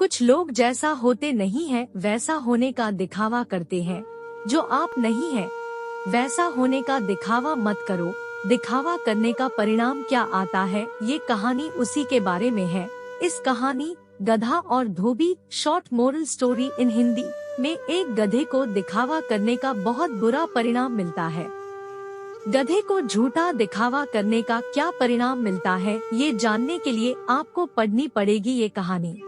कुछ लोग जैसा होते नहीं हैं वैसा होने का दिखावा करते हैं। जो आप नहीं हैं वैसा होने का दिखावा मत करो। दिखावा करने का परिणाम क्या आता है, ये कहानी उसी के बारे में है। इस कहानी गधा और धोबी short moral story in Hindi में एक गधे को दिखावा करने का बहुत बुरा परिणाम मिलता है। गधे को झूठा दिखावा करने का क्या परिणाम मिलता है, ये जानने के लिए आपको पढ़नी पड़ेगी ये कहानी।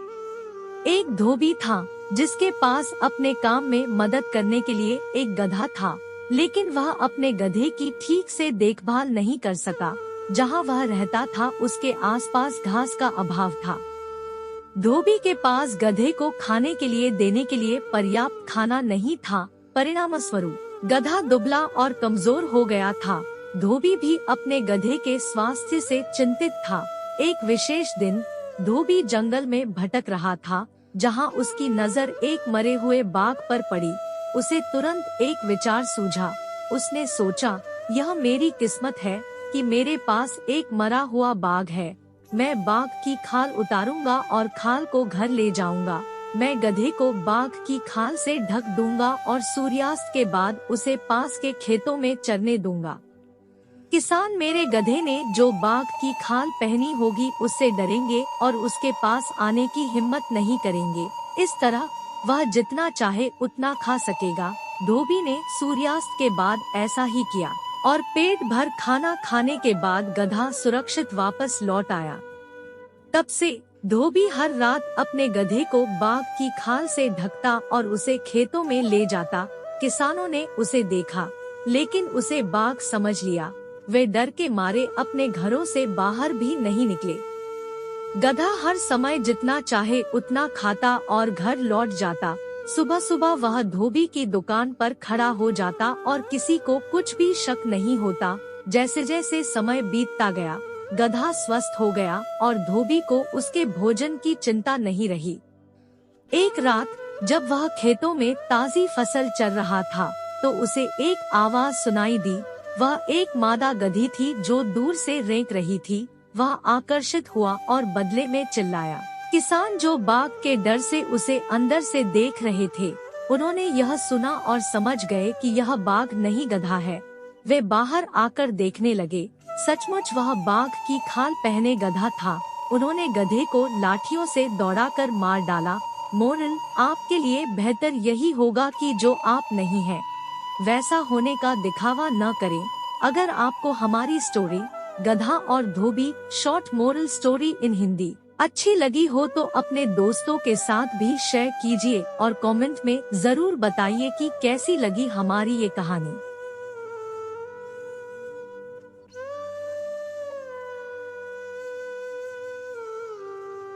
एक धोबी था जिसके पास अपने काम में मदद करने के लिए एक गधा था, लेकिन वह अपने गधे की ठीक से देखभाल नहीं कर सका। जहाँ वह रहता था उसके आसपास घास का अभाव था। धोबी के पास गधे को खाने के लिए देने के लिए पर्याप्त खाना नहीं था। परिणामस्वरूप गधा दुबला और कमजोर हो गया था। धोबी भी अपने गधे के स्वास्थ्य से चिंतित था। एक विशेष दिन धोबी जंगल में भटक रहा था, जहां उसकी नजर एक मरे हुए बाघ पर पड़ी। उसे तुरंत एक विचार सूझा। उसने सोचा, यह मेरी किस्मत है कि मेरे पास एक मरा हुआ बाघ है। मैं बाघ की खाल उतारूंगा और खाल को घर ले जाऊंगा। मैं गधे को बाघ की खाल से ढक दूंगा और सूर्यास्त के बाद उसे पास के खेतों में चरने दूंगा। किसान मेरे गधे ने जो बाघ की खाल पहनी होगी उससे डरेंगे और उसके पास आने की हिम्मत नहीं करेंगे। इस तरह वह जितना चाहे उतना खा सकेगा। धोबी ने सूर्यास्त के बाद ऐसा ही किया और पेट भर खाना खाने के बाद गधा सुरक्षित वापस लौट आया। तब से धोबी हर रात अपने गधे को बाघ की खाल से ढकता और उसे खेतों में ले जाता। किसानों ने उसे देखा, लेकिन उसे बाघ समझ लिया। वे डर के मारे अपने घरों से बाहर भी नहीं निकले। गधा हर समय जितना चाहे उतना खाता और घर लौट जाता। सुबह सुबह वह धोबी की दुकान पर खड़ा हो जाता और किसी को कुछ भी शक नहीं होता। जैसे जैसे समय बीतता गया, गधा स्वस्थ हो गया और धोबी को उसके भोजन की चिंता नहीं रही। एक रात जब वह खेतों में ताजी फसल चर रहा था, तो उसे एक आवाज सुनाई दी। वह एक मादा गधी थी जो दूर से रेंक रही थी। वह आकर्षित हुआ और बदले में चिल्लाया। किसान जो बाघ के डर से उसे अंदर से देख रहे थे, उन्होंने यह सुना और समझ गए कि यह बाघ नहीं गधा है। वे बाहर आकर देखने लगे। सचमुच वह बाघ की खाल पहने गधा था। उन्होंने गधे को लाठियों से दौड़ाकर मार डाला। मोरल, आपके लिए बेहतर यही होगा कि जो आप नहीं हैं वैसा होने का दिखावा न करें। अगर आपको हमारी स्टोरी गधा और धोबी short moral story in Hindi अच्छी लगी हो तो अपने दोस्तों के साथ भी शेयर कीजिए और कमेंट में जरूर बताइए कि कैसी लगी हमारी ये कहानी।